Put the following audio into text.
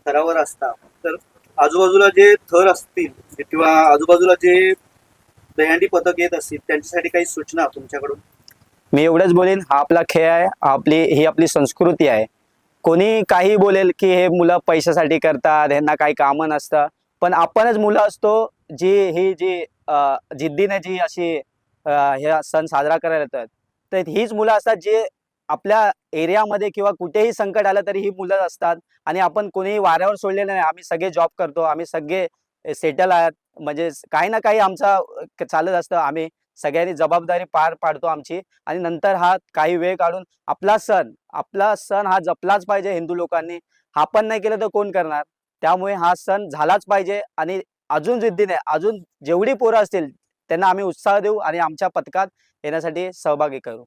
थरावर असता, तर आजूबाजूला जे थर असतील किंवा आजूबाजूला जे दहीहंडी पथक येत असतील त्यांच्यासाठी काही सूचना तुमच्याकडून? मी एवढंच बोलेन, हा आपला खेळ आहे, ही आपली संस्कृती आहे. कोणी काही बोलेल की हे मुलं पैशासाठी करतात, ह्यांना काही कामं नसतं, पण आपणच मुलं असतो जी जिद्दीने जी अशी हे सण साजरा करायला येतात. तर हीच मुलं असतात जे आपल्या एरियामध्ये किंवा कुठेही संकट आलं तरी ही मुलं असतात. आणि आपण कोणीही वाऱ्यावर सोडलेलं नाही. आम्ही सगळे जॉब करतो, आम्ही सगळे सेटल आहात. म्हणजे काही ना काही आमचा चालत असतं. आम्ही सगळ्यांनी जबाबदारी पार पाडतो आमची. आणि नंतर हा काही वेळ काढून आपला सण हा जपलाच पाहिजे हिंदू लोकांनी. हा पण नाही केलं तर कोण करणार? त्यामुळे हा सण झालाच पाहिजे. आणि अजून जिद्दीने अजून जेवढी पोरं असतील त्यांना आम्ही उत्साह देऊ आणि आमच्या पथकात येण्यासाठी सहभागी करू.